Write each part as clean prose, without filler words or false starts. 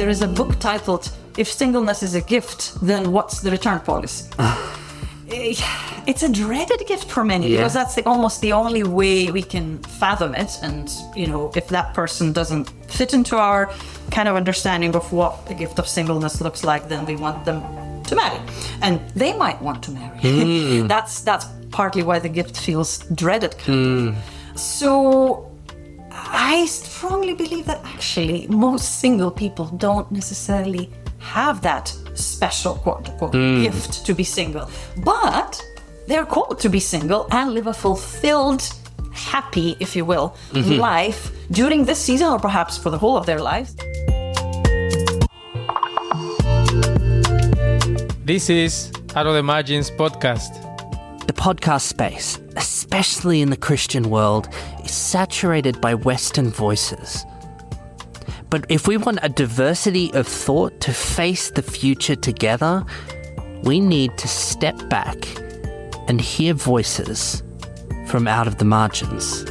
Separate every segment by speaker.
Speaker 1: There is a book titled, If Singleness is a Gift, Then What's the Return Policy? It's a dreaded gift for many because that's almost the only way we can fathom it. And, if that person doesn't fit into our kind of understanding of what the gift of singleness looks like, then we want them to marry. And they might want to marry. That's partly why the gift feels dreaded. So I strongly believe that actually most single people don't necessarily have that special quote-unquote gift to be single. But they're called to be single and live a fulfilled, happy, if you will, life during this season or perhaps for the whole of their lives.
Speaker 2: This is Out of the Margins podcast.
Speaker 3: The podcast space, especially in the Christian world, is saturated by Western voices. But if we want a diversity of thought to face the future together, we need to step back and hear voices from out of the margins.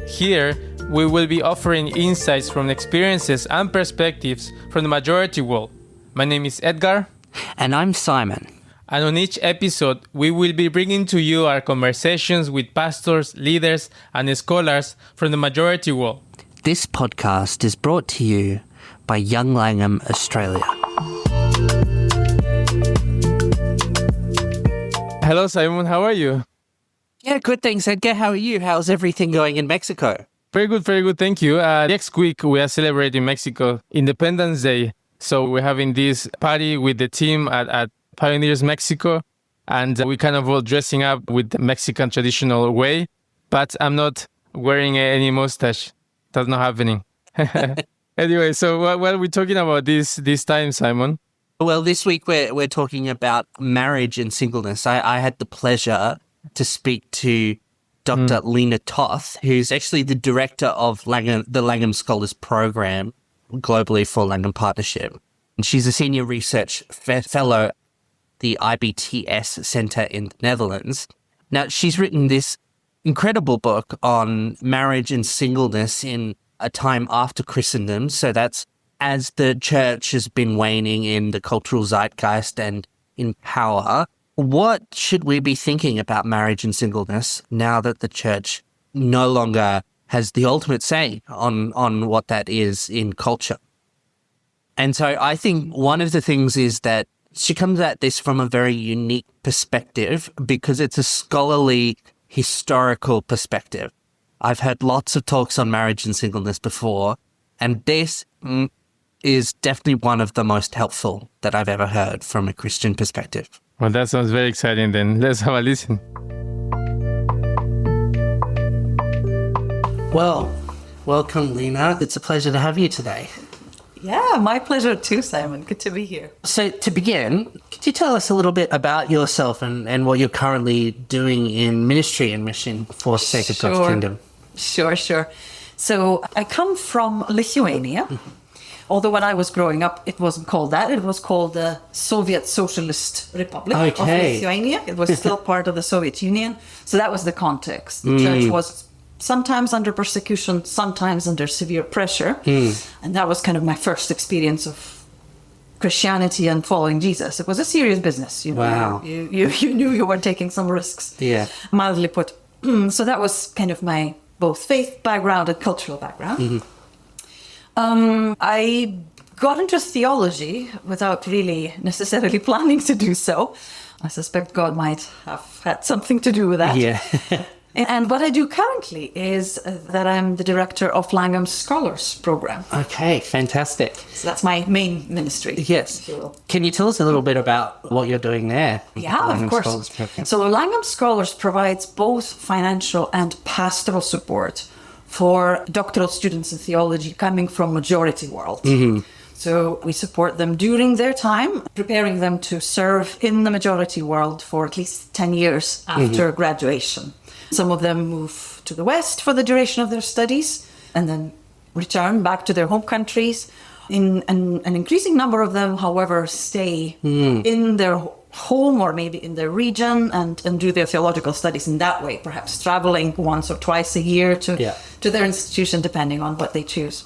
Speaker 2: Here, we will be offering insights from experiences and perspectives from the majority world. My name is Edgar.
Speaker 3: And I'm Simon.
Speaker 2: And on each episode, we will be bringing to you our conversations with pastors, leaders, and scholars from the majority world.
Speaker 3: This podcast is brought to you by Young Langham Australia.
Speaker 2: Hello, Simon. How are you?
Speaker 3: Yeah, good, thanks, Edgar. How are you? How's everything going in Mexico?
Speaker 2: Very good, thank you. Next week, we are celebrating Mexico Independence Day. So we're having this party with the team at Pioneers Mexico. And we kind of all dressing up with the Mexican traditional way. But I'm not wearing any mustache. That's not happening. Anyway, so what are we talking about this time, Simon?
Speaker 3: Well, this week we're talking about marriage and singleness. I had the pleasure to speak to Dr. Lina Toth, who's actually the director of the Langham Scholars Program globally for Langham Partnership. And she's a senior research fellow at the IBTS Center in the Netherlands. Now, she's written this incredible book on marriage and singleness in a time after Christendom. So that's as the church has been waning in the cultural zeitgeist and in power. What should we be thinking about marriage and singleness now that the church no longer has the ultimate say on what that is in culture? And so I think one of the things is that she comes at this from a very unique perspective because it's a scholarly, historical perspective. I've heard lots of talks on marriage and singleness before, and this is definitely one of the most helpful that I've ever heard from a Christian perspective.
Speaker 2: Well, that sounds very exciting then. Let's have a listen.
Speaker 3: Well, welcome, Lina. It's a pleasure to have you today.
Speaker 1: Yeah, my pleasure too, Simon. Good to be here.
Speaker 3: So to begin, could you tell us a little bit about yourself and what you're currently doing in ministry and mission for sake of God's kingdom?
Speaker 1: Sure. So I come from Lithuania. Although when I was growing up, it wasn't called that. It was called the Soviet Socialist Republic of Lithuania. It was still part of the Soviet Union. So that was the context. The church was sometimes under persecution, sometimes under severe pressure. And that was kind of my first experience of Christianity and following Jesus. It was a serious business.
Speaker 3: Wow.
Speaker 1: You knew you were taking some risks, mildly put. So that was kind of my both faith background and cultural background. I got into theology without really necessarily planning to do so. I suspect God might have had something to do with that.
Speaker 3: Yeah.
Speaker 1: And what I do currently is that I'm the director of Langham Scholars Program.
Speaker 3: Okay, fantastic.
Speaker 1: So that's my main ministry.
Speaker 3: Yes.
Speaker 1: If you will.
Speaker 3: Can you tell us a little bit about what you're doing there?
Speaker 1: Yeah, of course. So the Langham Scholars provides both financial and pastoral support for doctoral students in theology coming from majority world. So we support them during their time, preparing them to serve in the majority world for at least 10 years after graduation. Some of them move to the West for the duration of their studies and then return back to their home countries. An increasing number of them, however, stay in their home or maybe in their region and do their theological studies in that way, perhaps traveling once or twice a year to their institution, depending on what they choose.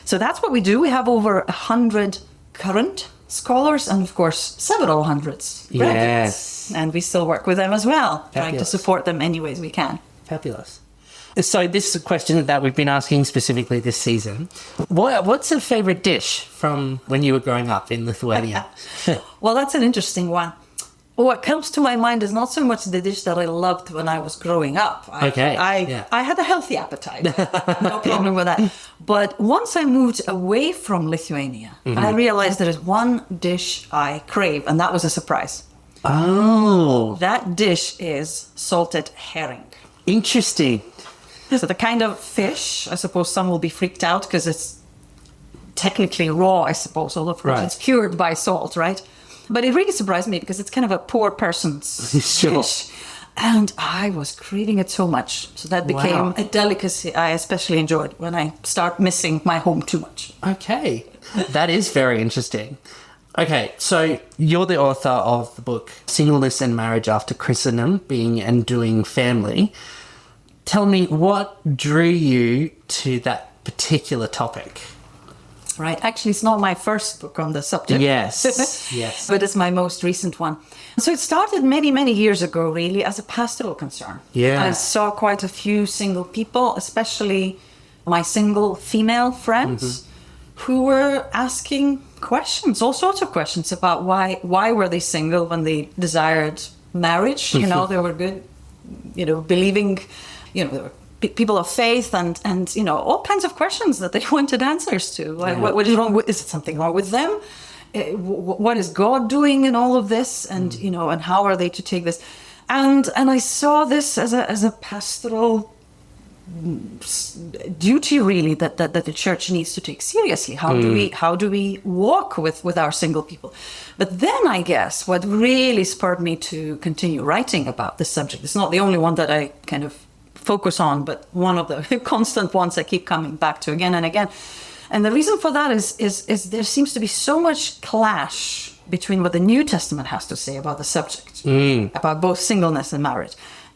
Speaker 1: So that's what we do. We have over 100 current scholars and, of course, several hundreds graduates. And we still work with them as well, trying to support them any ways we can.
Speaker 3: Fabulous. So this is a question that we've been asking specifically this season. What's a favorite dish from when you were growing up in Lithuania?
Speaker 1: Well, that's an interesting one. What comes to my mind is not so much the dish that I loved when I was growing up. I had a healthy appetite. No problem with that. But once I moved away from Lithuania, I realized there is one dish I crave, and that was a surprise.
Speaker 3: Oh.
Speaker 1: That dish is salted herring.
Speaker 3: Interesting.
Speaker 1: So the kind of fish, I suppose some will be freaked out because it's technically raw, I suppose, although of course it's cured by salt, right? But it really surprised me because it's kind of a poor person's fish. And I was craving it so much. So that became a delicacy I especially enjoyed when I start missing my home too much.
Speaker 3: Okay. That is very interesting. Okay, so you're the author of the book Singleness and Marriage After Christendom, Being and Doing Family. Tell me, what drew you to that particular topic?
Speaker 1: Right. Actually, it's not my first book on the subject.
Speaker 3: Yes. Yes.
Speaker 1: But it's my most recent one. So it started many, many years ago, really, as a pastoral concern.
Speaker 3: Yeah.
Speaker 1: I saw quite a few single people, especially my single female friends, who were asking questions, all sorts of questions about why were they single when they desired marriage. You know, they were good, believing, they were people of faith and all kinds of questions that they wanted answers to. What is wrong is it something wrong with them? What is God doing in all of this? And and how are they to take this? And I saw this as a pastoral duty, really, that the church needs to take seriously. How do we walk with our single people? But then I guess what really spurred me to continue writing about this subject, it's not the only one that I kind of focus on, but one of the constant ones I keep coming back to again and again. And the reason for that is there seems to be so much clash between what the New Testament has to say about the subject, about both singleness and marriage,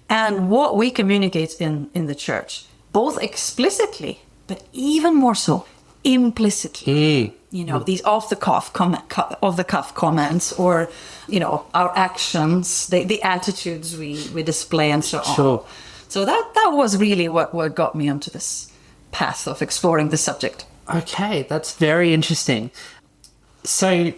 Speaker 1: and what we communicate in the church, both explicitly, but even more so implicitly. These off-the-cuff comments, or our actions, the attitudes we display, and so on.
Speaker 3: Sure.
Speaker 1: So that was really what got me onto this path of exploring the subject.
Speaker 3: Okay, that's very interesting. So,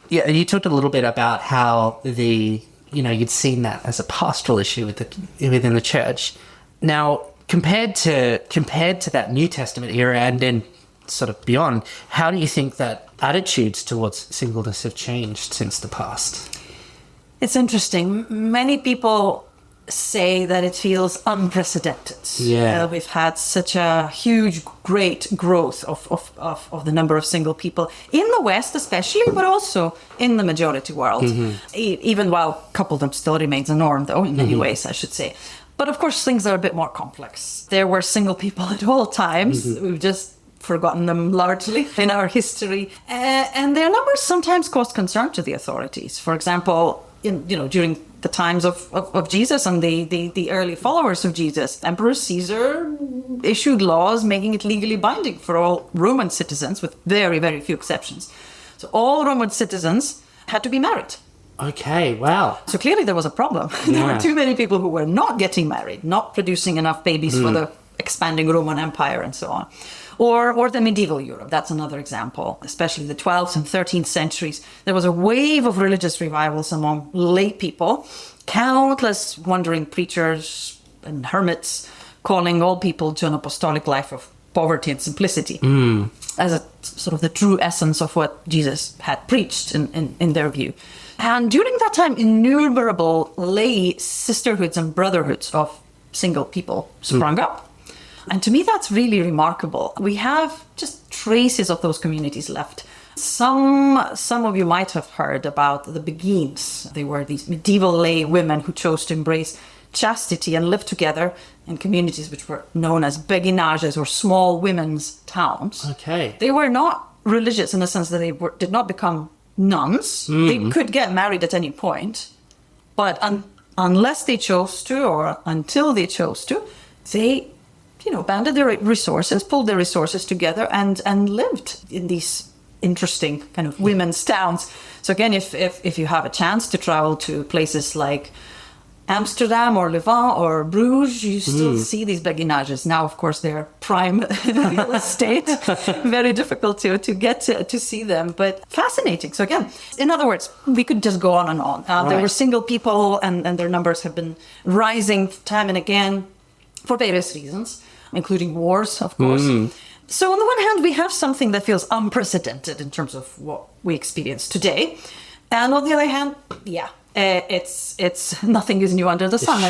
Speaker 3: yeah, you talked a little bit about how you'd seen that as a pastoral issue within the church. Now, compared to that New Testament era and then sort of beyond, how do you think that attitudes towards singleness have changed since the past?
Speaker 1: It's interesting. Many people say that it feels unprecedented.
Speaker 3: Yeah.
Speaker 1: We've had such a huge, great growth of the number of single people in the West especially, but also in the majority world. Even while coupledom still remains a norm, though, in many ways, I should say. But of course, things are a bit more complex. There were single people at all times. We've just forgotten them largely in our history. And their numbers sometimes caused concern to the authorities. For example, during the times of Jesus and the early followers of Jesus, Emperor Caesar issued laws making it legally binding for all Roman citizens, with very, very few exceptions. So all Roman citizens had to be married.
Speaker 3: Okay, wow.
Speaker 1: So clearly there was a problem. There were too many people who were not getting married, not producing enough babies for the expanding Roman Empire and so on. Or the medieval Europe, that's another example, especially the 12th and 13th centuries. There was a wave of religious revivals among lay people, countless wandering preachers and hermits calling all people to an apostolic life of poverty and simplicity as a sort of the true essence of what Jesus had preached in their view. And during that time, innumerable lay sisterhoods and brotherhoods of single people sprung up. And to me, that's really remarkable. We have just traces of those communities left. Some of you might have heard about the Beguines. They were these medieval lay women who chose to embrace chastity and live together in communities which were known as beguinages, or small women's towns.
Speaker 3: Okay.
Speaker 1: They were not religious in the sense that they did not become nuns. They could get married at any point, but unless they chose to, or until they chose to, they banded their resources, pulled their resources together and lived in these interesting kind of women's towns. So again, if you have a chance to travel to places like Amsterdam or Leuven or Bruges, you still see these beguinages. Now, of course, they're prime real estate. Very difficult to get to see them, but fascinating. So again, in other words, we could just go on and on. There were single people, and their numbers have been rising time and again for various reasons, including wars, of course. So on the one hand, we have something that feels unprecedented in terms of what we experience today. And on the other hand, it's nothing is new under the sun,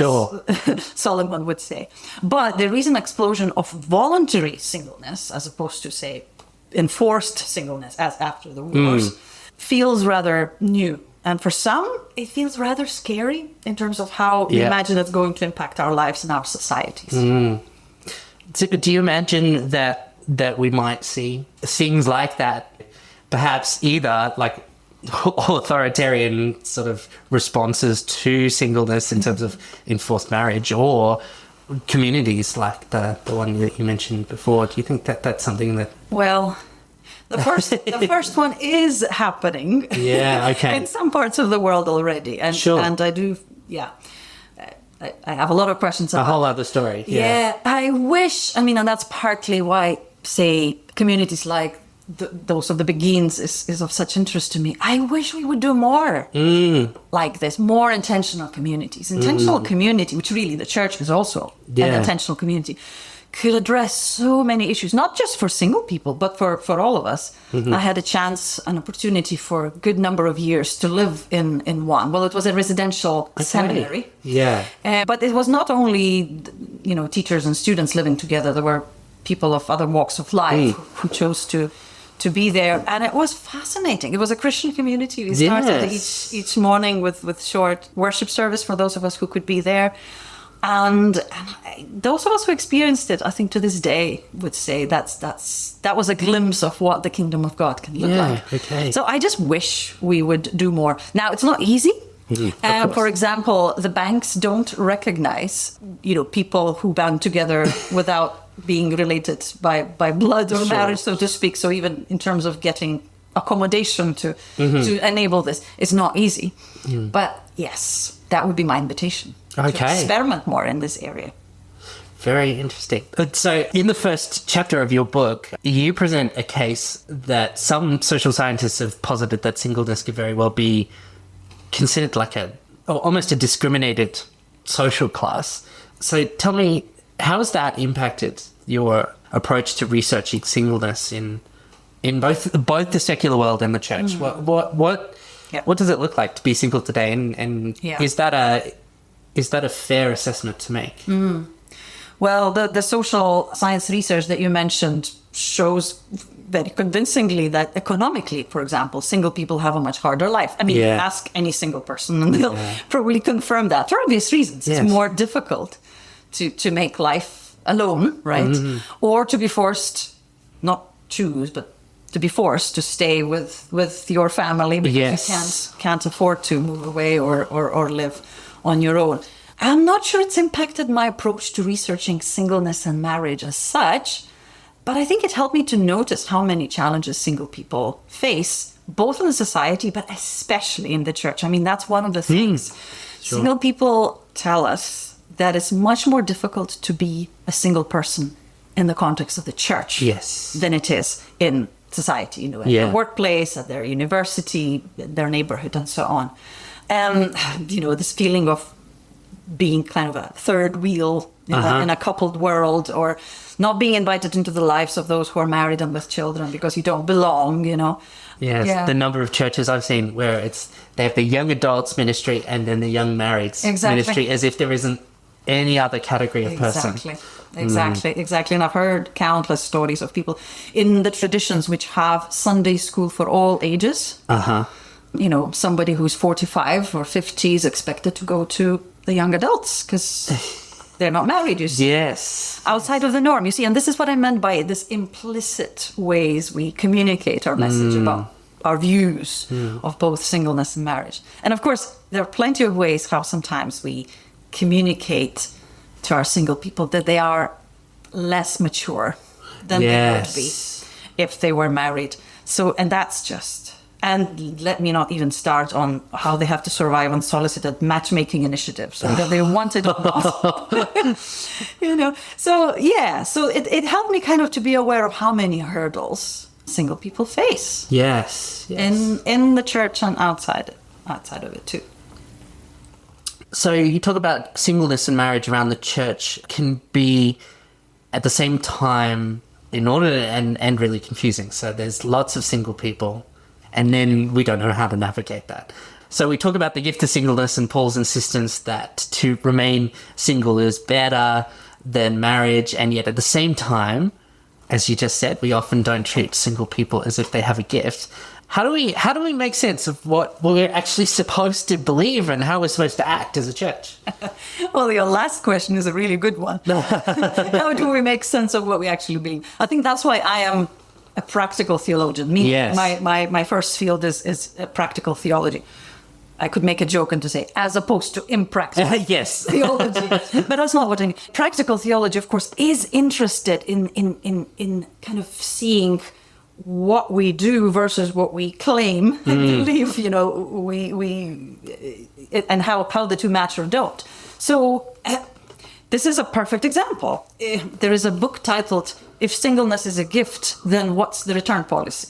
Speaker 1: as Solomon would say. But the recent explosion of voluntary singleness, as opposed to, say, enforced singleness, as after the wars, feels rather new. And for some, it feels rather scary in terms of how we imagine it's going to impact our lives and our societies.
Speaker 3: Do you imagine that we might see things like that, perhaps either like authoritarian sort of responses to singleness in terms of enforced marriage, or communities like the one that you mentioned before? Do you think that that's something that...
Speaker 1: Well, the first one is happening.
Speaker 3: Yeah, okay.
Speaker 1: In some parts of the world already. And, and I do, I have a lot of questions about...
Speaker 3: A whole other story.
Speaker 1: Yeah, I wish, and that's partly why, say, communities like those of the Beguines is of such interest to me. I wish we would do more like this, more intentional communities. Intentional community, which really the church is also an intentional community, could address so many issues, not just for single people, but for all of us. I had an opportunity for a good number of years to live in one. Well, it was a residential seminary.
Speaker 3: Yeah.
Speaker 1: But it was not only, teachers and students living together. There were people of other walks of life who chose to be there, and it was fascinating. It was a Christian community. We started each morning with short worship service for those of us who could be there, and those of us who experienced it, I think to this day would say that was a glimpse of what the kingdom of God can look like.
Speaker 3: Okay.
Speaker 1: So I just wish we would do more. Now, it's not easy. For example, the banks don't recognize, people who band together without being related by blood or marriage, so to speak. So even in terms of getting accommodation to enable this, it's not easy. But yes, that would be my invitation. To experiment more in this area.
Speaker 3: Very interesting. So in the first chapter of your book, you present a case that some social scientists have posited that singleness could very well be considered like almost a discriminated social class. So tell me, how has that impacted your approach to researching singleness in both the secular world and the church? What does it look like to be single today? And is that a fair assessment to make?
Speaker 1: Well, the social science research that you mentioned shows very convincingly that economically, for example, single people have a much harder life. Ask any single person and they'll probably confirm that for obvious reasons. It's more difficult to make life alone, right? Or to be forced, not choose, but to be forced to stay with your family because you can't afford to move away or live on your own. I'm not sure it's impacted my approach to researching singleness and marriage as such, but I think it helped me to notice how many challenges single people face, both in society, but especially in the church. That's one of the things. Single people tell us that it's much more difficult to be a single person in the context of the church than it is in society, in their workplace, at their university, their neighborhood, and so on. And, this feeling of being kind of a third wheel in a coupled world, or not being invited into the lives of those who are married and with children because you don't belong,
Speaker 3: The number of churches I've seen where they have the young adults ministry and then the young marrieds ministry, as if there isn't any other category of person. Exactly. And I've heard countless stories of people in the traditions which have Sunday school for all ages. Somebody who's 45 or 50 is expected to go to the young adults because they're not married, you see. Outside of the norm, you see. And this is what I meant by this implicit ways we communicate our message about our views of both singleness and marriage. And of course, there are plenty of ways how sometimes we communicate to our single people that they are less mature than they would be if they were married.
Speaker 1: So, and that's just, and let me not even start on how they have to survive unsolicited matchmaking initiatives, whether they wanted or not. So it helped me kind of to be aware of how many hurdles single people face.
Speaker 3: Yes.
Speaker 1: In the church and outside of it too.
Speaker 3: So you talk about singleness and marriage around the church can be at the same time inordinate and really confusing. So there's lots of single people, and then we don't know how to navigate that. So we talk about the gift of singleness and Paul's insistence that to remain single is better than marriage, and yet at the same time, as you just said, we often don't treat single people as if they have a gift. How do we make sense of what we're actually supposed to believe and how we're supposed to act as a church?
Speaker 1: Well, your last question is a really good one. How do we make sense of what we actually believe? I think that's why I am a practical theologian.
Speaker 3: Yes.
Speaker 1: My first field is practical theology. I could make a joke and to say, as opposed to impractical
Speaker 3: Yes.
Speaker 1: theology. But that's not what I mean. Practical theology, of course, is interested in kind of seeing what we do versus what we claim and believe, and how the two match or don't. So this is a perfect example. There is a book titled, "If Singleness is a Gift, Then What's the Return Policy?"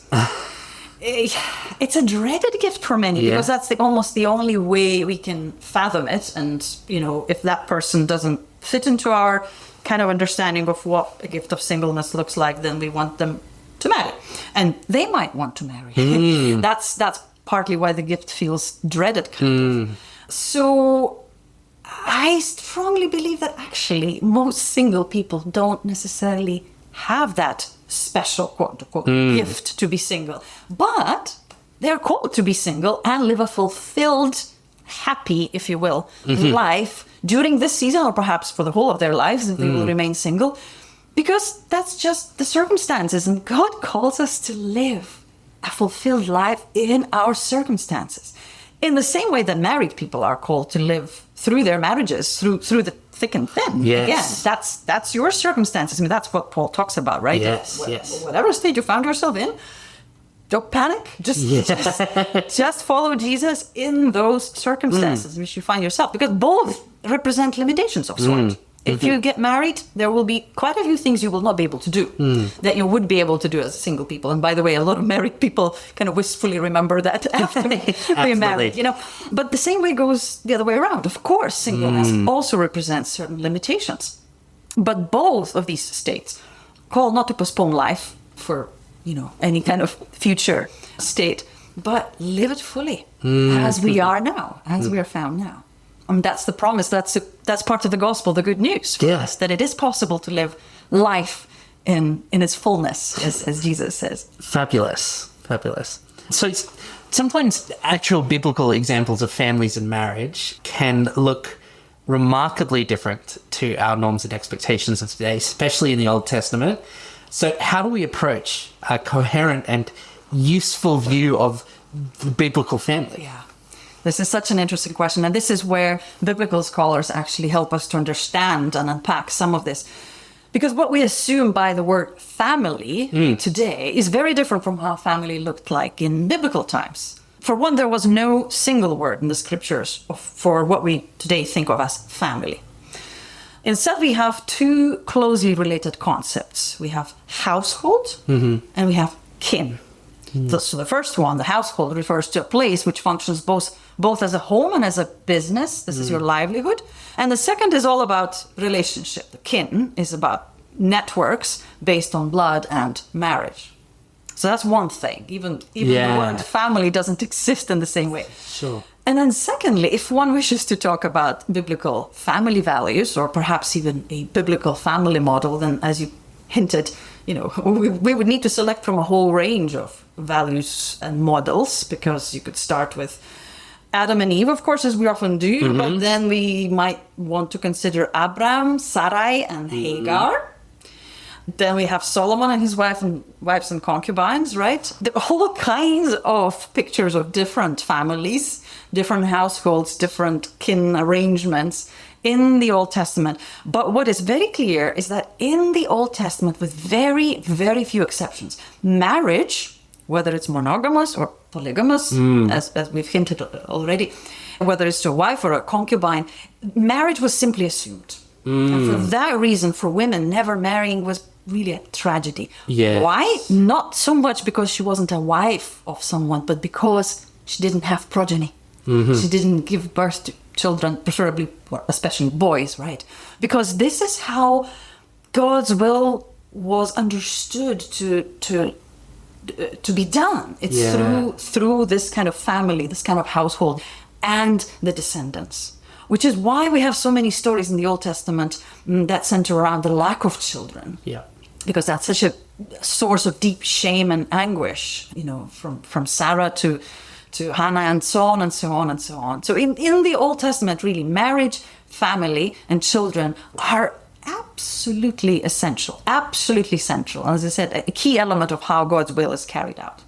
Speaker 1: It's a dreaded gift for many because that's almost the only way we can fathom it. And, if that person doesn't fit into our kind of understanding of what a gift of singleness looks like, then we want them to marry, and they might want to marry. That's partly why the gift feels dreaded. So I strongly believe that actually most single people don't necessarily have that special quote unquote gift to be single, but they're called to be single and live a fulfilled, happy, if you will, life during this season, or perhaps for the whole of their lives if they will remain single. Because that's just the circumstances, and God calls us to live a fulfilled life in our circumstances. In the same way that married people are called to live through their marriages, through the thick and thin.
Speaker 3: Yes.
Speaker 1: Again, that's your circumstances. I mean, that's what Paul talks about, right?
Speaker 3: Yes.
Speaker 1: Whatever state you found yourself in, don't panic. Just follow Jesus in those circumstances in which you find yourself, because both represent limitations of sorts. If you get married, there will be quite a few things you will not be able to do that you would be able to do as single people. And by the way, a lot of married people kind of wistfully remember that after being married, But the same way goes the other way around. Of course, singleness also represents certain limitations. But both of these states call not to postpone life for, any kind of future state, but live it fully as we are now, as we are found now. That's the promise. That's part of the gospel, the good news for us, that it is possible to live life in its fullness, as Jesus says.
Speaker 3: Fabulous. So sometimes actual biblical examples of families and marriage can look remarkably different to our norms and expectations of today, especially in the Old Testament. So how do we approach a coherent and useful view of the biblical family?
Speaker 1: Yeah. This is such an interesting question, and this is where biblical scholars actually help us to understand and unpack some of this. Because what we assume by the word family today is very different from how family looked like in biblical times. For one, there was no single word in the scriptures for what we today think of as family. Instead, we have two closely related concepts. We have household and we have kin. So the first one, the household, refers to a place which functions both as a home and as a business. This is your livelihood. And the second is all about relationship. The kin is about networks based on blood and marriage. So that's one thing. Even the word family doesn't exist in the same way.
Speaker 3: Sure.
Speaker 1: And then secondly, if one wishes to talk about biblical family values, or perhaps even a biblical family model, then as you hinted, we would need to select from a whole range of values and models, because you could start with Adam and Eve, of course, as we often do, but then we might want to consider Abraham, Sarai, and Hagar. Then we have Solomon and his wives and concubines, right? There are all kinds of pictures of different families, different households, different kin arrangements in the Old Testament. But what is very clear is that in the Old Testament, with very, very few exceptions, marriage whether it's monogamous or polygamous, as we've hinted already, whether it's to a wife or a concubine, marriage was simply assumed. And for that reason, for women, never marrying was really a tragedy.
Speaker 3: Yeah.
Speaker 1: Why? Not so much because she wasn't a wife of someone, but because she didn't have progeny. She didn't give birth to children, preferably, or especially boys, right? Because this is how God's will was understood to be done. It's through this kind of family, this kind of household, and the descendants. Which is why we have so many stories in the Old Testament that center around the lack of children.
Speaker 3: Yeah.
Speaker 1: Because that's such a source of deep shame and anguish, from Sarah to Hannah, and so on and so on and so on. So in the Old Testament, really, marriage, family, and children are absolutely essential, absolutely central. As I said, a key element of how God's will is carried out.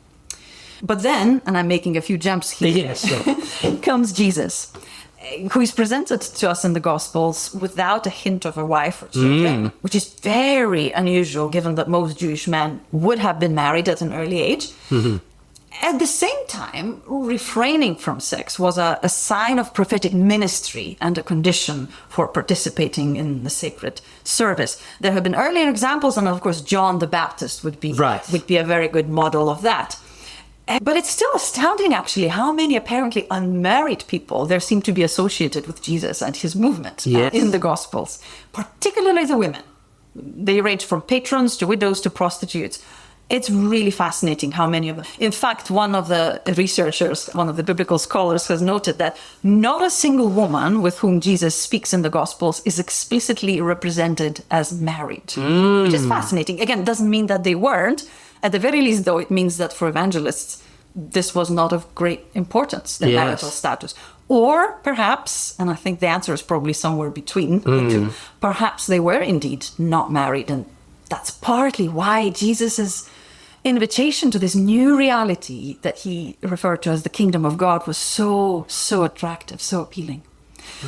Speaker 1: But then, and I'm making a few jumps here,
Speaker 3: Yes, sure.
Speaker 1: comes Jesus, who is presented to us in the Gospels without a hint of a wife or children, which is very unusual given that most Jewish men would have been married at an early age. At the same time, refraining from sex was a sign of prophetic ministry and a condition for participating in the sacred service. There have been earlier examples, and of course John the Baptist would be a very good model of that. But it's still astounding, actually, how many apparently unmarried people there seem to be associated with Jesus and his movement in the Gospels, particularly the women. They range from patrons to widows to prostitutes. It's really fascinating how many of them. In fact, one of the researchers, one of the biblical scholars, has noted that not a single woman with whom Jesus speaks in the Gospels is explicitly represented as married, which is fascinating. Again, it doesn't mean that they weren't. At the very least, though, it means that for evangelists, this was not of great importance, the marital status. Or perhaps, and I think the answer is probably somewhere between the two, perhaps they were indeed not married. And that's partly why Jesus' invitation to this new reality that he referred to as the kingdom of God was so attractive, so appealing.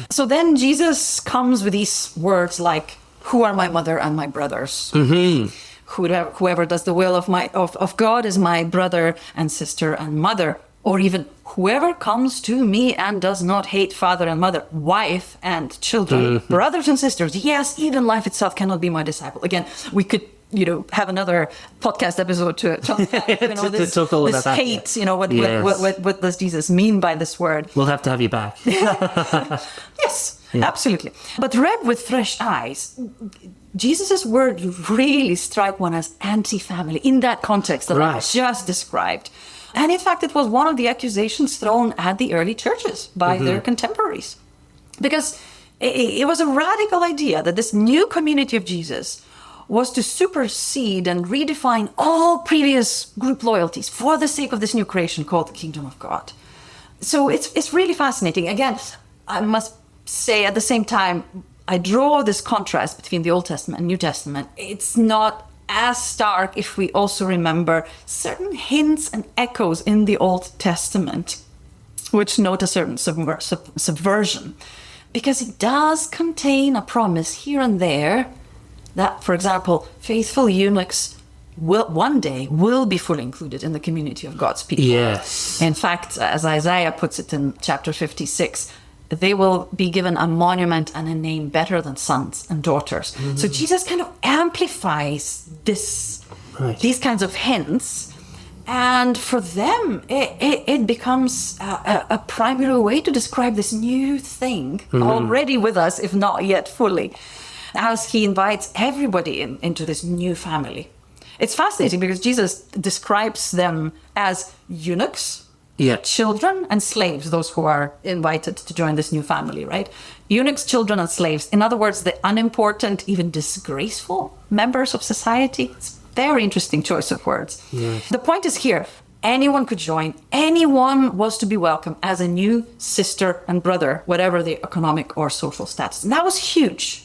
Speaker 1: So then Jesus comes with these words like, "Who are my mother and my brothers?" Whoever does the will of God is my brother and sister and mother. Or even, whoever comes to me and does not hate father and mother, wife and children, brothers and sisters, yes, even life itself cannot be my disciple. Again, we could, have another podcast episode to talk about this hate, what does Jesus mean by this word?
Speaker 3: We'll have to have you back.
Speaker 1: Yes, absolutely. But read with fresh eyes, Jesus' words really strike one as anti-family in that context that I just described. And in fact, it was one of the accusations thrown at the early churches by their contemporaries. Because it was a radical idea that this new community of Jesus was to supersede and redefine all previous group loyalties for the sake of this new creation called the kingdom of God. So it's really fascinating. Again, I must say at the same time, I draw this contrast between the Old Testament and New Testament. It's not as stark if we also remember certain hints and echoes in the Old Testament, which note a certain subversion, because it does contain a promise here and there that, for example, faithful eunuchs one day will be fully included in the community of God's people.
Speaker 3: Yes.
Speaker 1: In fact, as Isaiah puts it in chapter 56, they will be given a monument and a name better than sons and daughters. So Jesus kind of amplifies these kinds of hints. And for them, it becomes a primary way to describe this new thing already with us, if not yet fully, as he invites everybody into this new family. It's fascinating because Jesus describes them as eunuchs, children and slaves, those who are invited to join this new family, right? Eunuchs, children and slaves. In other words, the unimportant, even disgraceful members of society. It's a very interesting choice of words. Yes. The point is here, anyone could join. Anyone was to be welcome as a new sister and brother, whatever the economic or social status. And that was huge.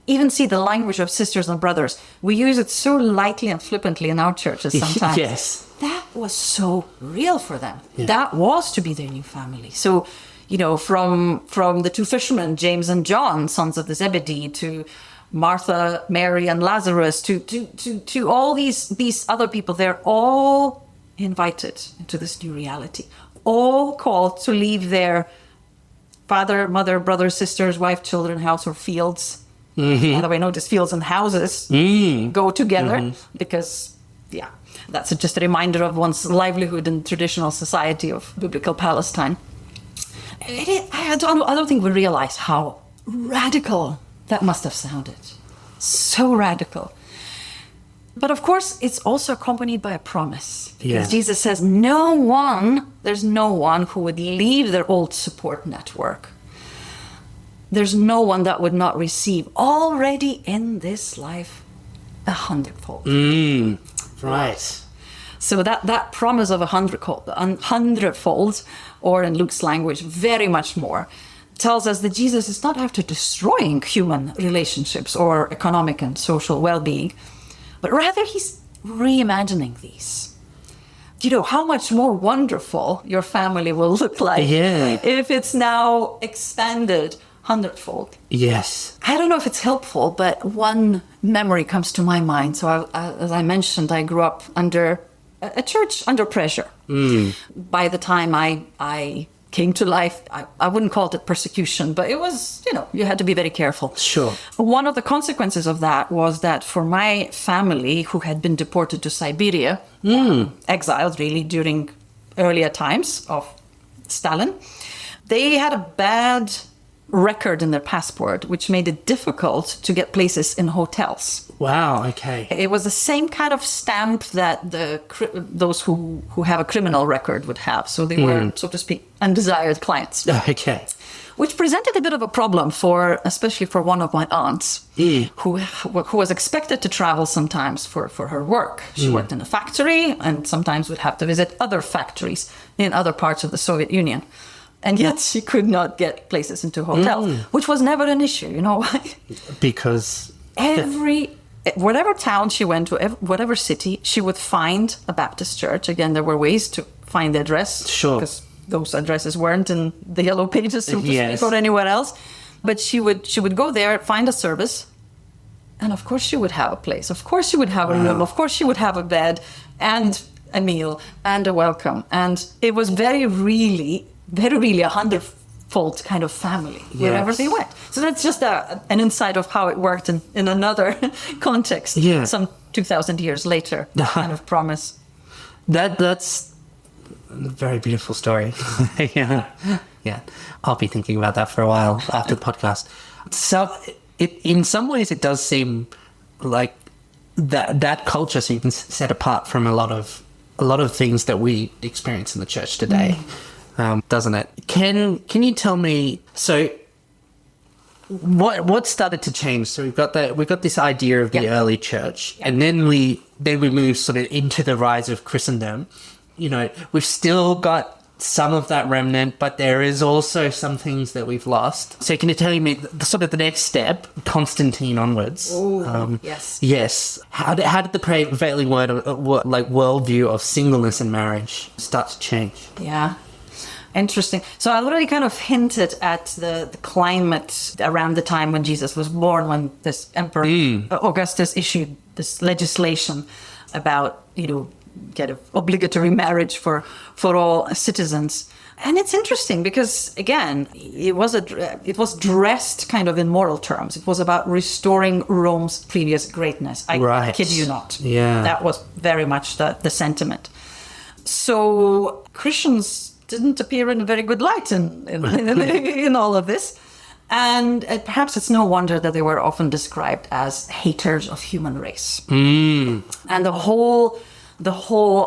Speaker 1: Even see the language of sisters and brothers. We use it so lightly and flippantly in our churches sometimes.
Speaker 3: Yes.
Speaker 1: That was so real for them. Yeah. That was to be their new family. So, from the two fishermen, James and John, sons of the Zebedee, to Martha, Mary, and Lazarus, to all these other people, they're all invited into this new reality. All called to leave their father, mother, brothers, sisters, wife, children, house, or fields. By the way, notice fields and houses go together because, that's just a reminder of one's livelihood in traditional society of biblical Palestine. I don't think we realize how radical that must have sounded. So radical. But of course, it's also accompanied by a promise. Because Jesus says, there's no one who would leave their old support network. There's no one that would not receive already in this life 100-fold.
Speaker 3: Right.
Speaker 1: So that promise of 100-fold, or in Luke's language, very much more, tells us that Jesus is not after destroying human relationships or economic and social well-being, but rather he's reimagining these. How much more wonderful your family will look like if it's now expanded 100-fold.
Speaker 3: Yes.
Speaker 1: I don't know if it's helpful, but one memory comes to my mind. So as I mentioned, I grew up under a church under pressure. By the time I came to life, I wouldn't call it persecution, but it was, you had to be very careful.
Speaker 3: Sure.
Speaker 1: One of the consequences of that was that for my family, who had been deported to Siberia, exiled really during earlier times of Stalin, they had a bad record in their passport, which made it difficult to get places in hotels.
Speaker 3: Wow, okay.
Speaker 1: It was the same kind of stamp that those who have a criminal record would have. So they were, so to speak, undesired clients.
Speaker 3: Okay.
Speaker 1: Which presented a bit of a problem especially for one of my aunts, who was expected to travel sometimes for her work. She worked in a factory and sometimes would have to visit other factories in other parts of the Soviet Union. And yet she could not get places into hotels, which was never an issue. You know why?
Speaker 3: Because
Speaker 1: whatever town she went to, whatever city, she would find a Baptist church. Again, there were ways to find the address.
Speaker 3: Sure.
Speaker 1: Because those addresses weren't in the yellow pages, so to speak, or anywhere else. But she would go there, find a service, and of course she would have a place. Of course she would have a room. Of course she would have a bed and a meal and a welcome. And it was very really a 100-fold kind of family wherever they went. So that's just an insight of how it worked in another context. Some 2,000 years later, kind of promise.
Speaker 3: That's a very beautiful story. Yeah. I'll be thinking about that for a while after the podcast. So in some ways it does seem like that culture seems set apart from a lot of things that we experience in the church today. Doesn't it? Can you tell me, so what started to change? So we've got this idea of the early church, and then we move sort of into the rise of Christendom. We've still got some of that remnant, but there is also some things that we've lost. So can you tell me the next step, Constantine onwards? Yes. How did the prevailing worldview of singleness and marriage start to change?
Speaker 1: Yeah. Interesting. So I already kind of hinted at the climate around the time when Jesus was born, when this Emperor Augustus issued this legislation about, get an obligatory marriage for all citizens. And it's interesting because, again, it was dressed kind of in moral terms. It was about restoring Rome's previous greatness. I kid you not.
Speaker 3: Yeah.
Speaker 1: That was very much the sentiment. So Christians didn't appear in a very good light in all of this. And perhaps it's no wonder that they were often described as haters of human race. And the whole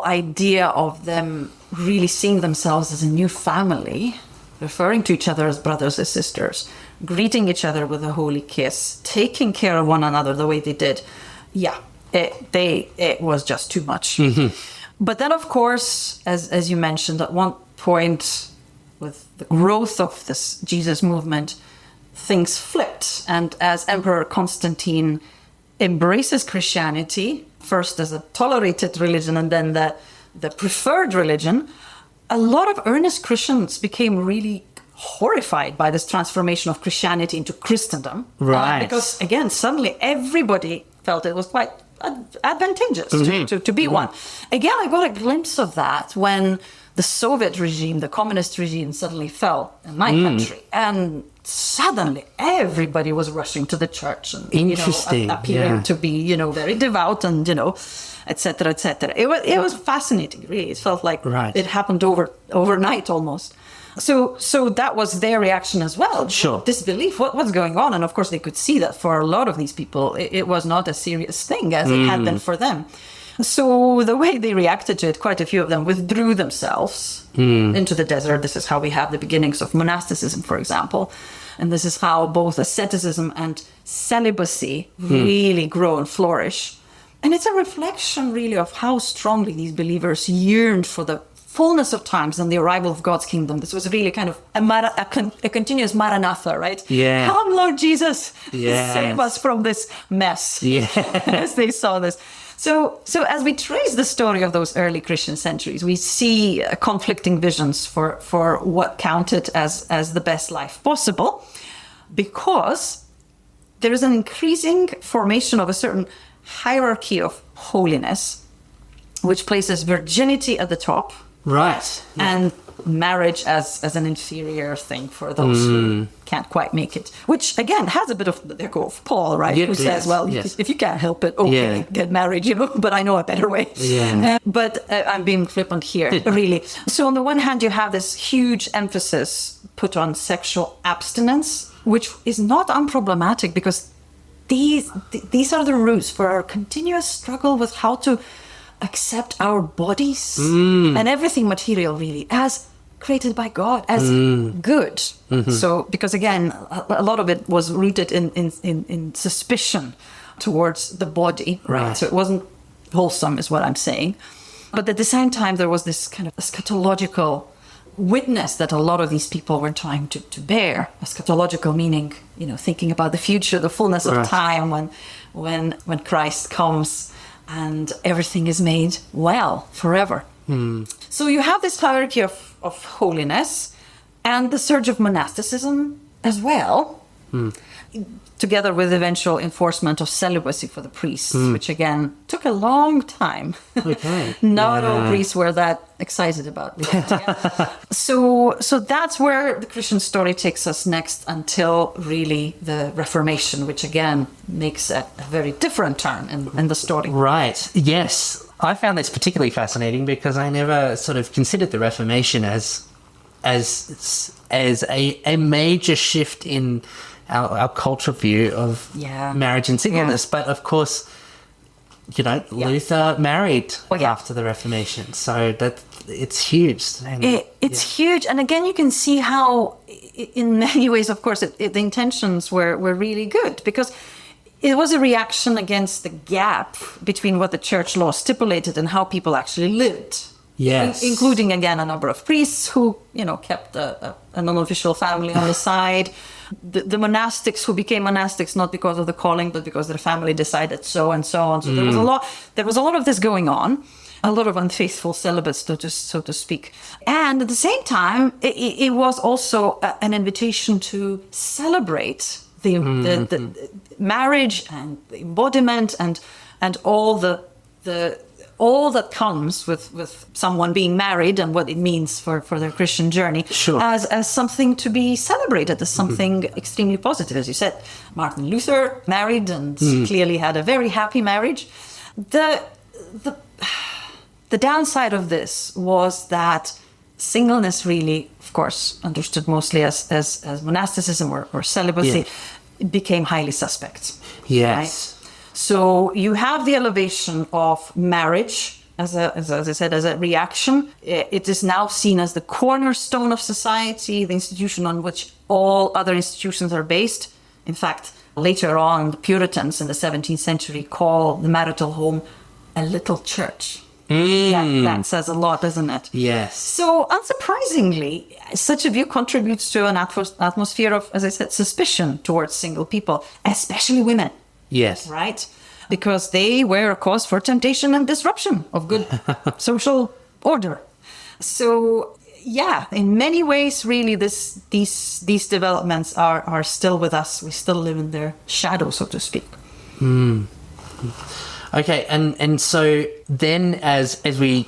Speaker 1: idea of them really seeing themselves as a new family, referring to each other as brothers and sisters, greeting each other with a holy kiss, taking care of one another the way they did. It was just too much. But then, of course, as you mentioned, at one point with the growth of this Jesus movement, things flipped. And as Emperor Constantine embraces Christianity, first as a tolerated religion and then the preferred religion, a lot of earnest Christians became really horrified by this transformation of Christianity into Christendom.
Speaker 3: Right.
Speaker 1: Because, again, suddenly everybody felt it was quite advantageous to be one. Again, I got a glimpse of that when the Soviet regime, the communist regime, suddenly fell in my country, and suddenly everybody was rushing to the church and appearing to be very devout and etc. etc. It was fascinating, really. It felt like it happened overnight almost. So that was their reaction as well.
Speaker 3: Sure.
Speaker 1: Disbelief, what's going on? And of course they could see that for a lot of these people, it was not a serious thing as it had been for them. So the way they reacted to it, quite a few of them withdrew themselves into the desert. This is how we have the beginnings of monasticism, for example. And this is how both asceticism and celibacy really grow and flourish. And it's a reflection really of how strongly these believers yearned for the fullness of times and the arrival of God's kingdom. This was really kind of a continuous Maranatha, right?
Speaker 3: Yeah.
Speaker 1: Come, Lord Jesus,
Speaker 3: yes.
Speaker 1: save us from this mess.
Speaker 3: Yeah.
Speaker 1: As they saw this. So as we trace the story of those early Christian centuries, we see conflicting visions for what counted as the best life possible, because there is an increasing formation of a certain hierarchy of holiness, which places virginity at the top.
Speaker 3: Right.
Speaker 1: And marriage as an inferior thing for those who can't quite make it. Which, again, has a bit of the echo of Paul, right?
Speaker 3: Yes,
Speaker 1: who says, if you can't help it, get married, but I know a better way.
Speaker 3: Yeah.
Speaker 1: But I'm being flippant here, really. So on the one hand, you have this huge emphasis put on sexual abstinence, which is not unproblematic, because these are the roots for our continuous struggle with how to accept our bodies and everything material, really, as created by God, as good. Mm-hmm. So, because again, a lot of it was rooted in suspicion towards the body, right? So it wasn't wholesome, is what I'm saying. But at the same time, there was this kind of eschatological witness that a lot of these people were trying to bear. Eschatological meaning, thinking about the future, the fullness of time when Christ comes and everything is made well forever. So you have this hierarchy of holiness and the surge of monasticism as well, together with eventual enforcement of celibacy for the priests, which again took a long time.
Speaker 3: Okay.
Speaker 1: Not all priests were that excited about it. So that's where the Christian story takes us next, until really the Reformation, which again makes a very different turn in the story.
Speaker 3: Right. Yes. I found this particularly fascinating because I never sort of considered the Reformation as a major shift in our cultural view of marriage and singleness. But of course, Luther married after the Reformation, so that it's huge.
Speaker 1: It's huge, and again, you can see how, in many ways, of course, the intentions were really good, because it was a reaction against the gap between what the church law stipulated and how people actually lived.
Speaker 3: Yes.
Speaker 1: Including, again, a number of priests who, kept a non-official family on the side. The monastics who became monastics not because of the calling, but because their family decided so, and so on. So there was a lot of this going on, a lot of unfaithful celibates, so to speak. And at the same time, it was also an invitation to celebrate the marriage and the embodiment and all all that comes with someone being married and what it means for their Christian journey, as something to be celebrated, as something extremely positive. As you said, Martin Luther married and clearly had a very happy marriage. The downside of this was that singleness, really, of course, understood mostly as monasticism or celibacy, became highly suspect.
Speaker 3: Yes.
Speaker 1: Right? So you have the elevation of marriage as I said, as a reaction. It is now seen as the cornerstone of society, the institution on which all other institutions are based. In fact, later on, the Puritans in the 17th century call the marital home a little church. That says a lot, doesn't it?
Speaker 3: Yes.
Speaker 1: So, unsurprisingly, such a view contributes to an atmosphere of, as I said, suspicion towards single people, especially women.
Speaker 3: Yes.
Speaker 1: Right? Because they were a cause for temptation and disruption of good social order. So, yeah, in many ways, really, these developments are still with us. We still live in their shadow, so to speak.
Speaker 3: Okay, and so then as we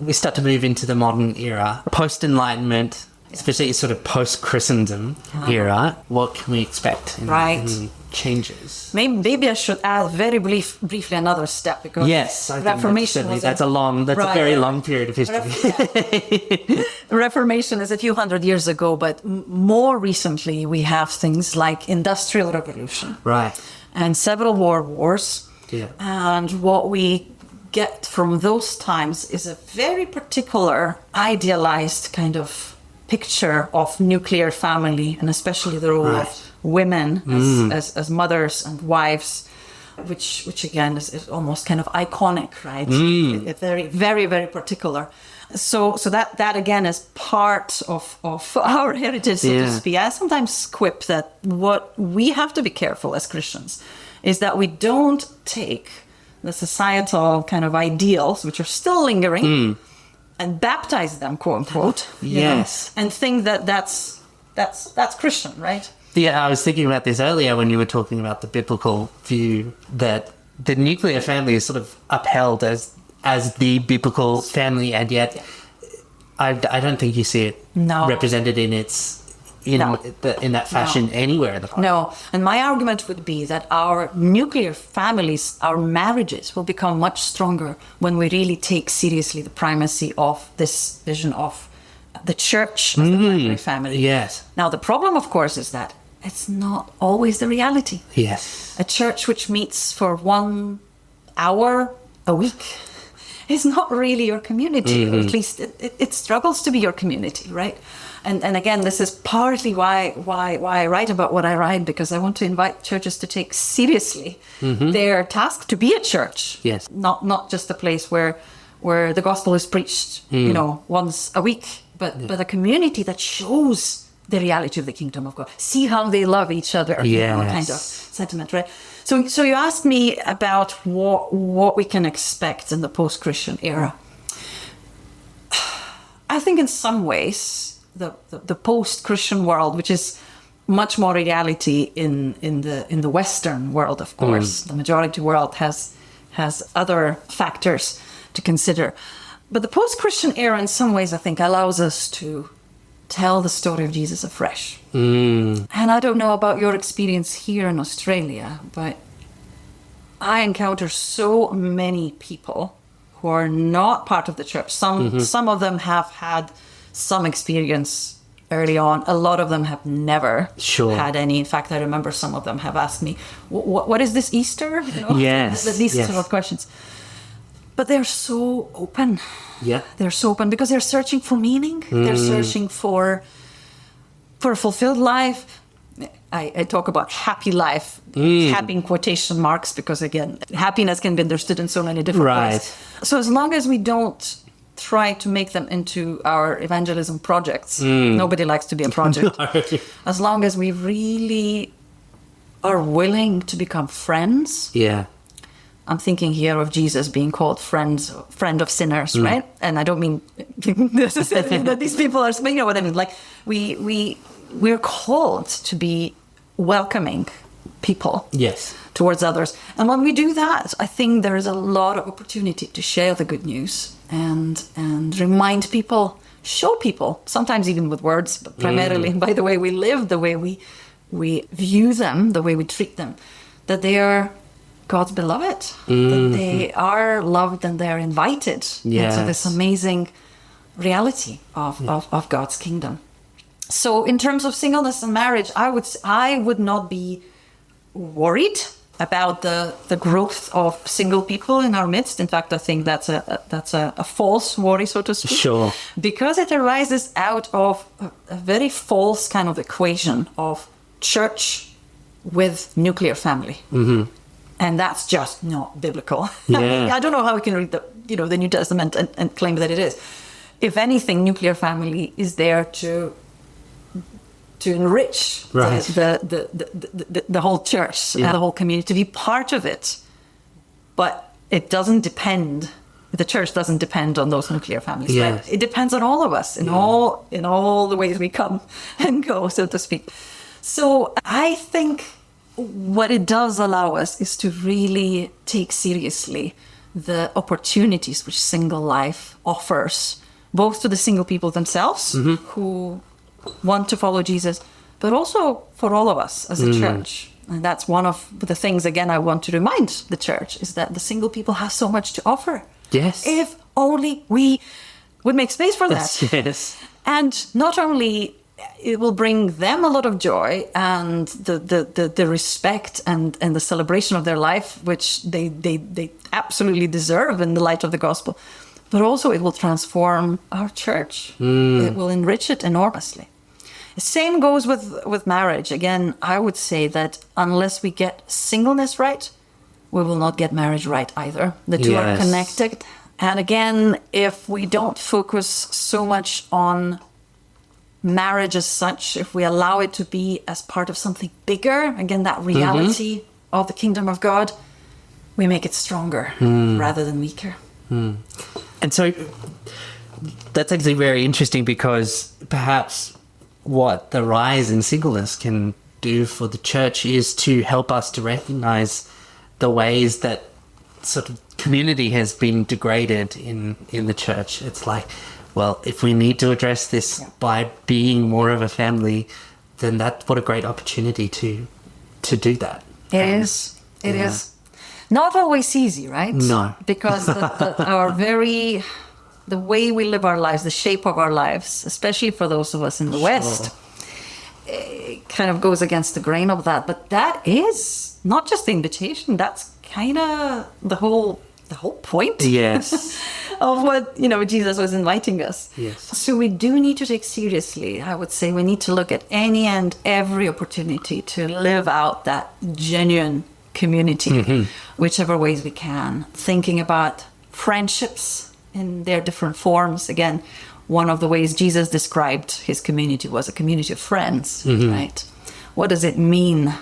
Speaker 3: we start to move into the modern era, post-Enlightenment, especially sort of post-Christendom era, what can we expect in changes?
Speaker 1: Maybe I should add very briefly another step, because
Speaker 3: yes, I think
Speaker 1: Reformation
Speaker 3: that's a very long period of history.
Speaker 1: Reformation is a few hundred years ago, but more recently we have things like Industrial Revolution,
Speaker 3: right,
Speaker 1: and several wars.
Speaker 3: Yeah.
Speaker 1: And what we get from those times is a very particular idealized kind of picture of nuclear family, and especially the role of women as mothers and wives, which again is almost kind of iconic, right? It's very, very, very particular. So that again is part of our heritage, so to speak. I sometimes quip that what we have to be careful as Christians is that we don't take the societal kind of ideals, which are still lingering, and baptize them, quote unquote.
Speaker 3: Yes.
Speaker 1: And think that that's Christian, right?
Speaker 3: Yeah, I was thinking about this earlier when you were talking about the biblical view that the nuclear family is sort of upheld as the biblical family, and yet I don't think you see it represented in its in that fashion anywhere in the Bible.
Speaker 1: No, and my argument would be that our nuclear families, our marriages, will become much stronger when we really take seriously the primacy of this vision of the church as the primary family.
Speaker 3: Yes.
Speaker 1: Now, the problem, of course, is that it's not always the reality.
Speaker 3: Yes.
Speaker 1: A church which meets for 1 hour a week is not really your community, or at least it struggles to be your community, right? And again, this is partly why I write about what I write, because I want to invite churches to take seriously their task to be a church.
Speaker 3: Yes.
Speaker 1: Not just a place where the gospel is preached, once a week, but a community that shows the reality of the kingdom of God. See how they love each other.
Speaker 3: Yes.
Speaker 1: Kind of sentiment, right? So you asked me about what we can expect in the post-Christian era. I think in some ways the post-Christian world, which is much more reality in the Western world, of course, the majority world has other factors to consider. But the post-Christian era, in some ways, I think, allows us to tell the story of Jesus afresh. And I don't know about your experience here in Australia, but I encounter so many people who are not part of the church. Some of them have had some experience early on. A lot of them have never had any. In fact, I remember some of them have asked me, what is this Easter?
Speaker 3: Yes.
Speaker 1: These sort of questions. But they're so open.
Speaker 3: Yeah.
Speaker 1: They're so open because they're searching for meaning. They're searching for a fulfilled life. I talk about happy life, happy in quotation marks, because again, happiness can be understood in so many different ways. So as long as we don't try to make them into our evangelism projects, nobody likes to be a project. No. As long as we really are willing to become friends.
Speaker 3: Yeah.
Speaker 1: I'm thinking here of Jesus being called friend of sinners, right? And I don't mean necessarily that these people are, you know what I mean? Like we're called to be welcoming people towards others. And when we do that, I think there is a lot of opportunity to share the good news and remind people, show people, sometimes even with words, but primarily by the way we live, the way we view them, the way we treat them, that they are God's beloved, that they are loved and they're invited into this amazing reality of God's kingdom. So in terms of singleness and marriage, I would not be worried about the growth of single people in our midst. In fact, I think that's a false worry, so to speak.
Speaker 3: Sure.
Speaker 1: Because it arises out of a very false kind of equation of church with nuclear family. And that's just not biblical.
Speaker 3: Yeah.
Speaker 1: I don't know how we can read the New Testament and claim that it is. If anything, nuclear family is there to enrich the whole church, the whole community, to be part of it. But it doesn't depend. The church doesn't depend on those nuclear families.
Speaker 3: Yes.
Speaker 1: Right? It depends on all of us in all the ways we come and go, so to speak. So I think what it does allow us is to really take seriously the opportunities which single life offers, both to the single people themselves who want to follow Jesus, but also for all of us as a church. And that's one of the things, again, I want to remind the church, is that the single people have so much to offer.
Speaker 3: Yes.
Speaker 1: If only we would make space for that.
Speaker 3: Yes.
Speaker 1: And not only it will bring them a lot of joy and the respect and the celebration of their life, which they absolutely deserve in the light of the gospel, but also it will transform our church. It will enrich it enormously. The same goes with marriage. Again, I would say that unless we get singleness right, we will not get marriage right either. The two are connected. And again, if we don't focus so much on marriage as such, if we allow it to be as part of something bigger, again, that reality of the kingdom of God, we make it stronger rather than weaker.
Speaker 3: And so that's actually very interesting, because perhaps what the rise in singleness can do for the church is to help us to recognize the ways that sort of community has been degraded in the church. It's like, well, if we need to address this by being more of a family, then what a great opportunity to do that.
Speaker 1: It is. It is. Not always easy, right?
Speaker 3: No.
Speaker 1: Because the way we live our lives, the shape of our lives, especially for those of us in the West, it kind of goes against the grain of that. But that is not just the invitation, that's kind of the whole point of what Jesus was inviting us.
Speaker 3: Yes.
Speaker 1: So we do need to take seriously, I would say, we need to look at any and every opportunity to live out that genuine community, whichever ways we can. Thinking about friendships in their different forms. Again, one of the ways Jesus described his community was a community of friends, right? What does it mean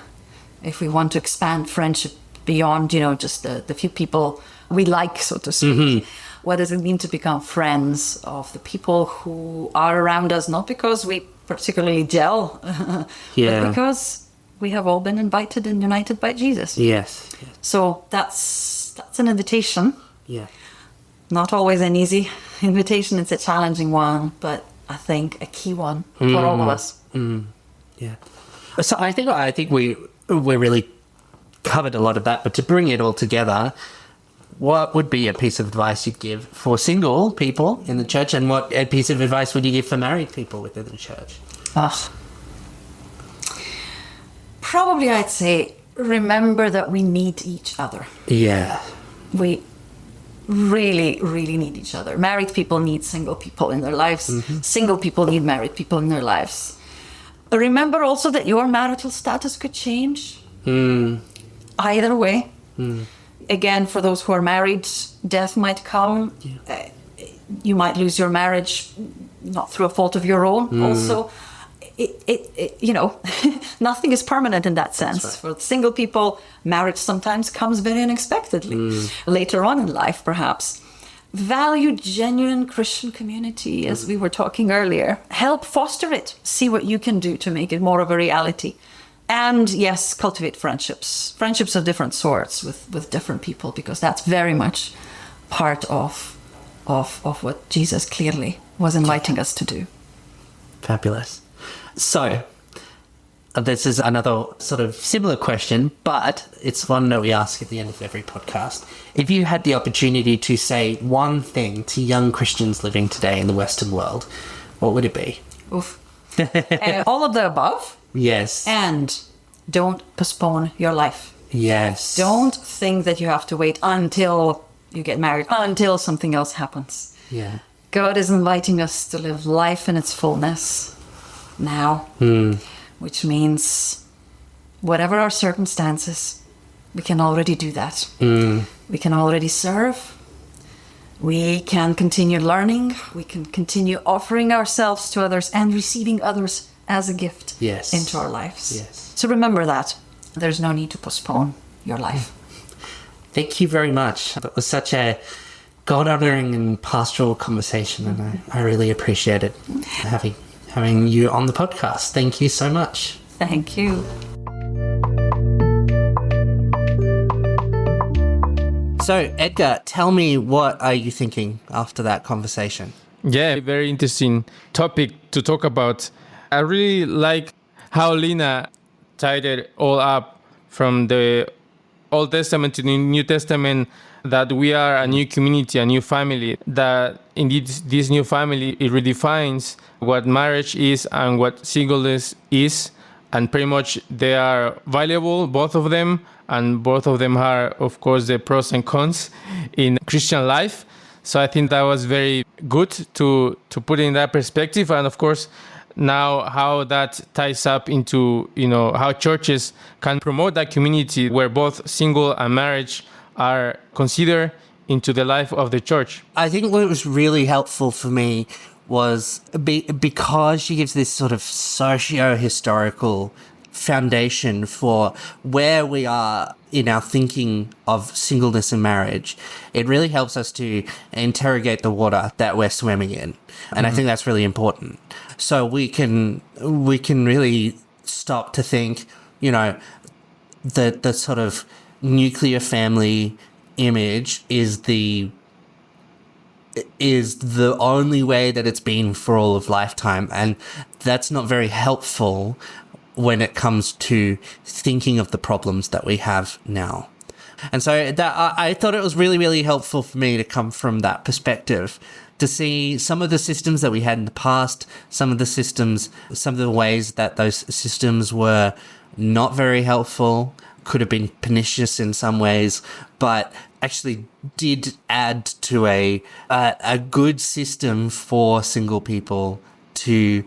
Speaker 1: if we want to expand friendship beyond, just the few people we like, so to speak? What does it mean to become friends of the people who are around us, not because we particularly gel, but because we have all been invited and united by Jesus.
Speaker 3: Yes.
Speaker 1: So that's an invitation.
Speaker 3: Yeah.
Speaker 1: Not always an easy invitation. It's a challenging one, but I think a key one for all of us.
Speaker 3: Yeah. So I think we really covered a lot of that, but to bring it all together, what would be a piece of advice you'd give for single people in the church, and what a piece of advice would you give for married people within the church?
Speaker 1: Probably I'd say remember that we need each other.
Speaker 3: Yeah.
Speaker 1: We really, really need each other. Married people need single people in their lives. Single people need married people in their lives. Remember also that your marital status could change. Either way. Again, for those who are married, death might come. You might lose your marriage, not through a fault of your own. Also, nothing is permanent in that sense.
Speaker 3: Right.
Speaker 1: For single people, marriage sometimes comes very unexpectedly later on in life, perhaps. Value genuine Christian community, as we were talking earlier. Help foster it. See what you can do to make it more of a reality. And yes, cultivate friendships of different sorts with different people, because that's very much part of what Jesus clearly was inviting us to do.
Speaker 3: Fabulous. So, this is another sort of similar question, but it's one that we ask at the end of every podcast. If you had the opportunity to say one thing to young Christians living today in the Western world, what would it be?
Speaker 1: Oof. All of the above.
Speaker 3: Yes.
Speaker 1: And don't postpone your life.
Speaker 3: Yes.
Speaker 1: Don't think that you have to wait until you get married, until something else happens.
Speaker 3: Yeah.
Speaker 1: God is inviting us to live life in its fullness now, which means whatever our circumstances, we can already do that. We can already serve. We can continue learning. We can continue offering ourselves to others and receiving others as a gift into our lives.
Speaker 3: Yes.
Speaker 1: So remember that. There's no need to postpone your life.
Speaker 3: Thank you very much. That was such a God-honoring and pastoral conversation, and I really appreciate it, having you on the podcast. Thank you so much.
Speaker 1: Thank you.
Speaker 3: So, Edgar, tell me, what are you thinking after that conversation?
Speaker 2: Yeah, very interesting topic to talk about. I really like how Lina tied it all up from the Old Testament to the New Testament, that we are a new community, a new family, that indeed this new family, it redefines what marriage is and what singleness is. And pretty much they are valuable, both of them. And both of them are, of course, the pros and cons in Christian life. So I think that was very good to put in that perspective. And of course, now how that ties up into, how churches can promote that community where both single and marriage are considered into the life of the church.
Speaker 3: I think what was really helpful for me was because she gives this sort of socio-historical foundation for where we are in our thinking of singleness and marriage. It really helps us to interrogate the water that we're swimming in. And I think that's really important. So we can really stop to think, the sort of nuclear family image is the only way that it's been for all of lifetime. And that's not very helpful when it comes to thinking of the problems that we have now. And so that I thought it was really, really helpful for me to come from that perspective, to see some of the systems that we had in the past, some of the ways that those systems were not very helpful, could have been pernicious in some ways, but actually did add to a good system for single people to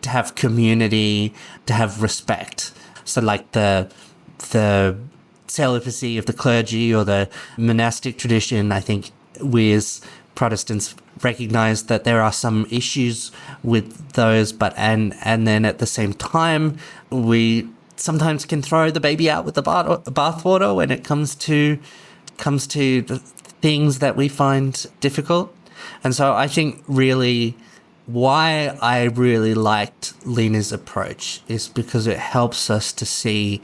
Speaker 3: have community, to have respect. So like the celibacy of the clergy or the monastic tradition, I think we as Protestants recognize that there are some issues with those, but and then at the same time, we sometimes can throw the baby out with the bathwater when it comes to the things that we find difficult. And so I think really why I really liked Lina's approach is because it helps us to see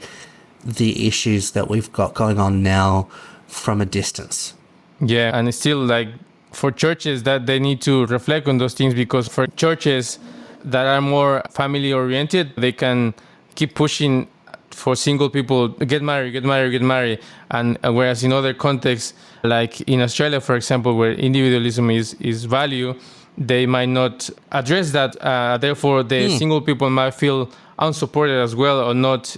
Speaker 3: the issues that we've got going on now from a distance.
Speaker 2: Yeah, and it's still like for churches that they need to reflect on those things, because for churches that are more family oriented, they can keep pushing for single people, get married. And whereas in other contexts, like in Australia, for example, where individualism is value, they might not address that. Therefore, the single people might feel unsupported as well, or not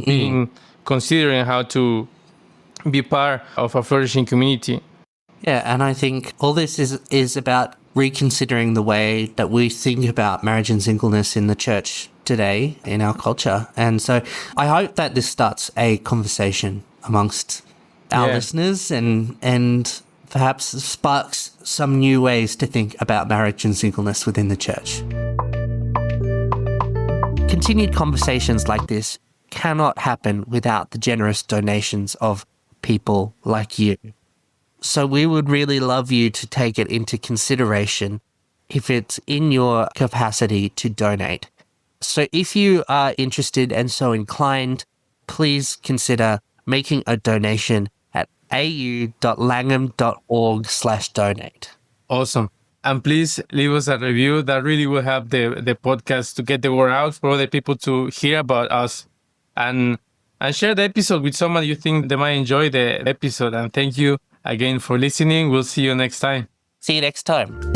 Speaker 2: being considering how to be part of a flourishing community.
Speaker 3: Yeah, and I think all this is about reconsidering the way that we think about marriage and singleness in the church today, in our culture. And so I hope that this starts a conversation amongst our listeners and perhaps sparks some new ways to think about marriage and singleness within the church. Continued conversations like this cannot happen without the generous donations of people like you. So we would really love you to take it into consideration if it's in your capacity to donate. So if you are interested and so inclined, please consider making a donation at au.langham.org/donate.
Speaker 2: Awesome. And please leave us a review. That really will help the podcast to get the word out for other people to hear about us. And share the episode with someone you think they might enjoy the episode. And thank you again for listening. We'll see you next time.
Speaker 3: See you next time.